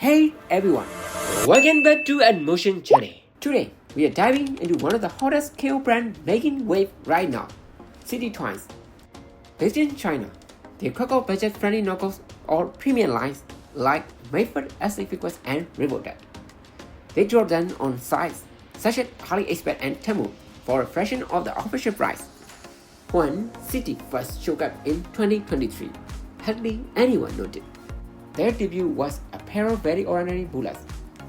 Hey everyone, welcome back to mmotion channel. Today we are diving into one of the hottest KO brands making wave right now, City Toys. Based in China, they cook out budget-friendly knockoffs or premium lines like Mayford, SA Figures and Revoltech. They drop them on sites such as AliExpress and Temu for a fraction of the official price. When City first showed up in 2023, hardly anyone noticed. Their debut was a pair of very ordinary bullets,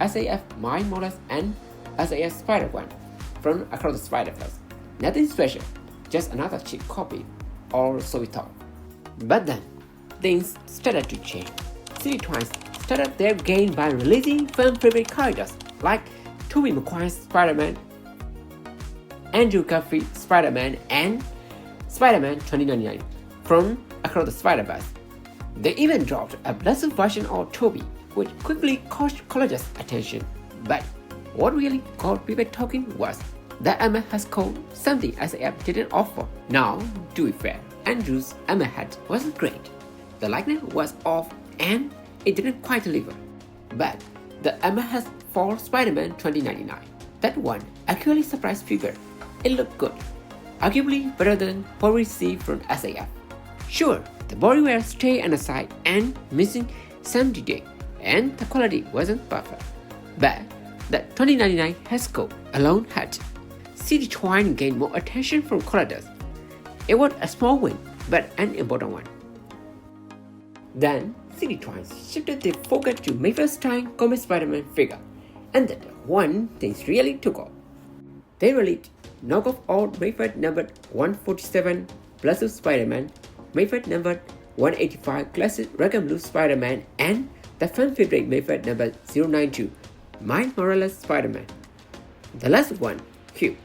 SAF Mind Molars and SAS Spider-Punk from Across the Spiderverse. Nothing special, just another cheap copy, or so we thought. But then, things started to change. City Toys started their game by releasing fan favorite characters like Tobey Maguire's Spider-Man, Andrew Garfield's Spider-Man, and Spider-Man 2099 from Across the Spider-Verse. They even dropped a blessed version of Tobey, which quickly caught colleges' attention. But what really got people talking was that Emma has called something SAF didn't offer. Now, to be fair, Andrew's Emma hat wasn't great. The likeness was off and it didn't quite deliver. But the Emma has for Spider-Man 2099. That one actually surprised people. It looked good, arguably better than what we see from SAF. Sure, the bodywear stayed on the side and missing some detail, and the quality wasn't perfect. But the 2099 Hasco alone had City Toys gained more attention from collectors. It was a small win, but an important one. Then City Toys shifted their focus to Mayford-style comic Spider-Man figure, and that one things really took off. They released knockoff all Mayford numbered 147 Blessed Spider-Man, Mayford number 185 Classic Red and Blue Spider-Man, and the fan favorite Mayford number 092 Miles Morales Spider-Man. The last one, Q.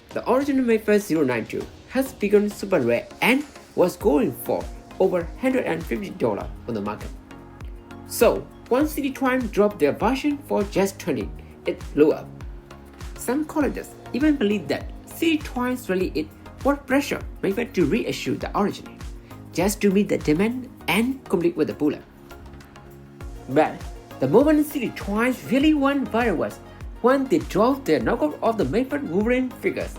The original Mayford 092 has become super rare and was going for over $150 on the market. So, once City Toys dropped their version for just $20, it blew up. Some collectors even believe that City Toys released it put pressure Mayford to reissue the original, just to meet the demand and complete with the bullet. But the moment City Toys really went viral was when they dropped their knockoff of the Mayford Wolverine figures.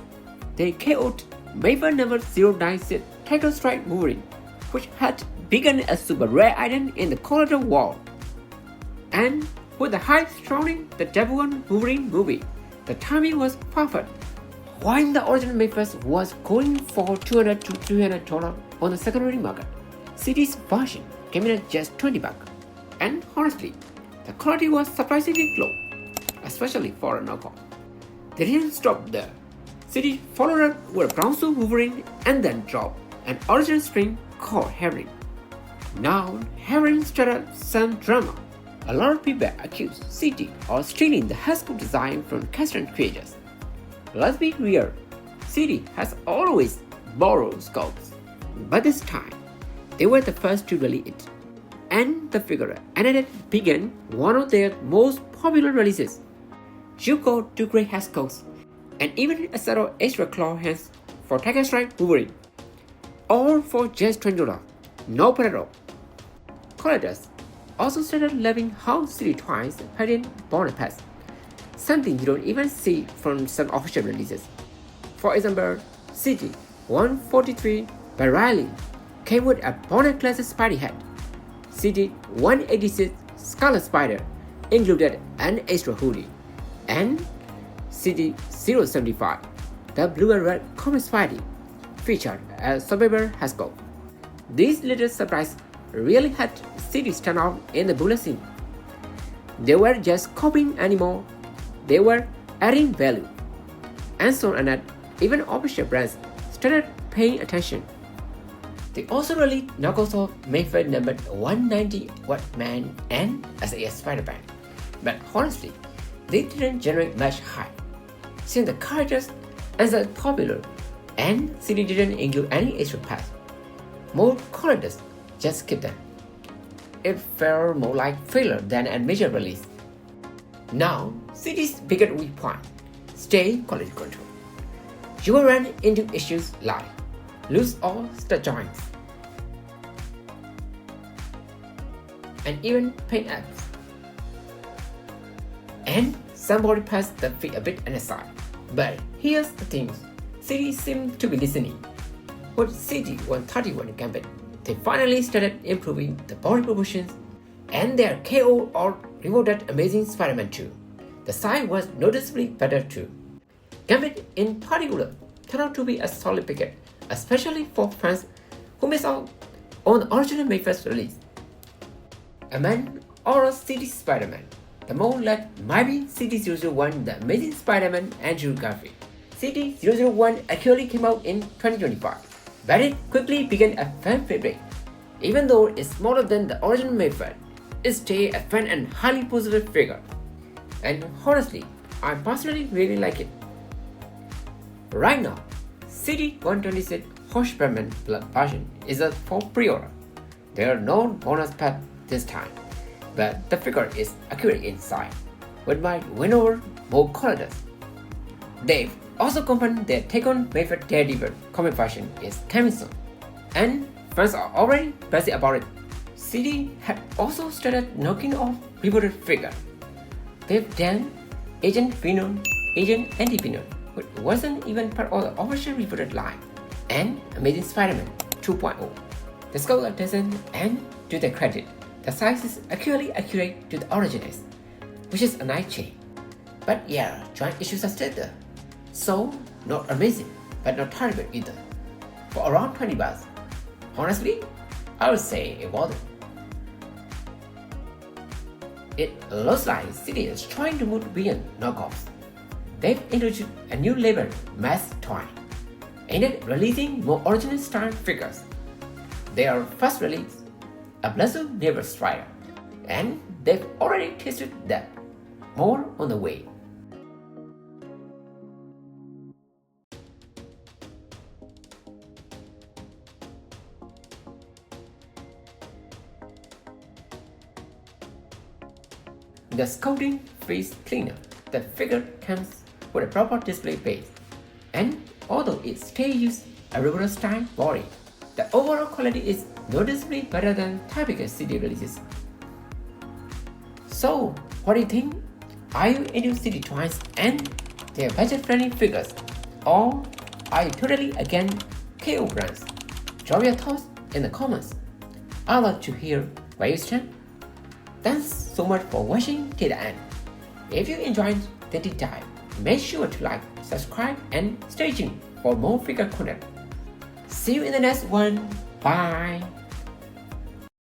They KO'd Mayford number 096 Tiger Strike Wolverine, which had become a super rare item in the collector world. And with the hype surrounding the Devon Wolverine movie, the timing was perfect. While the original Mayford was going for $200 to $300 on the secondary market, City's version came in at just $20. And honestly, the quality was surprisingly low, especially for a knockoff. They didn't stop there. City followed up with Brownsuit Wolverine and then dropped an original string called Hellverine. Now, Hellverine started some drama. A lot of people accused City of stealing the Hasco design from custom creators. Let's be real, City has always borrowed sculpts, but this time, they were the first to release it. And the figure ended up being one of their most popular releases. You got 2 great Hascos, and even a set of extra claw hands for Tiger Strike Wolverine, all for just $20, no bad at all. Collectors also started loving how City Toys had in bonus packs, something you don't even see from some official releases. For example, City 143 by Riley came with a bonus classic Spidey hat. City 186 Scarlet Spider included an extra hoodie. And City 075, the blue and red comic Spidey, featured a survivor Hasco. These little surprises really had City stand out in the bullet scene. They were just copying anymore. They were adding value. And so on, and even official brands started paying attention. They also released knockoffs of Mayford number 190 Batman and SAS Spider-Man. But honestly, they didn't generate much hype, since the characters aren't popular and City didn't include any extra packs. More collectors just skipped them. It felt more like filler than a major release. Now, City's biggest weak point: stay quality control. You will run into issues like loose or stud joints, and even paint apps. and somebody passed the feet a bit on the side. But here's the thing, CD seemed to be listening. With CD-131 Gambit, they finally started improving the body proportions, and their KO or rewarded Amazing Spider-Man 2. The size was noticeably better too. Gambit in particular turned out to be a solid pick, especially for fans who missed out on the original Mayfest release. Among all CD Spider-Man, the most led might be CD001 The Amazing Spider-Man Andrew Garfield. CD001 actually came out in 2025, but it quickly became a fan favorite. Even though it's smaller than the original Mayfest, it stayed a fun and highly positive figure. And honestly, I personally really like it. Right now, CD126 Horseman Blood version is up for pre-order. There are no bonus packs this time, but the figure is accurate inside, but might win over more colors. They've also confirmed their take on Mayfest Daredevil comic version is coming soon, and fans are already busy about it. CD had also started knocking off rebooted figures. They've done Agentantivenom, agentantivenom, which wasn't even part of the official rebooted line, and Amazing Spider-Man 2.0. The skull doesn't, and to their credit, the size is accurately accurate to the originals, which is a nice change. But yeah, joint issues are still there. So, not amazing, but not terrible either. For around $20, honestly, I would say it wasn't. It looks like CD is trying to move beyond knockoffs. They've introduced a new label, MessToys, aimed at releasing more original style figures. Their first release, a Blazer Never Strider, and they've already tested that. More on the way. The Scouting Face Cleaner. The figure comes with a proper display base, and although it still uses a regular style body, the overall quality is noticeably better than typical CD releases. So, what do you think? Are you into CD toys and their budget-friendly figures, or are you totally against KO brands? Drop your thoughts in the comments. I'd love to hear where you stand. Thanks so much for watching till the end. If you enjoyed the deep dive, make sure to like, subscribe, and stay tuned for more figure content. See you in the next one. Bye.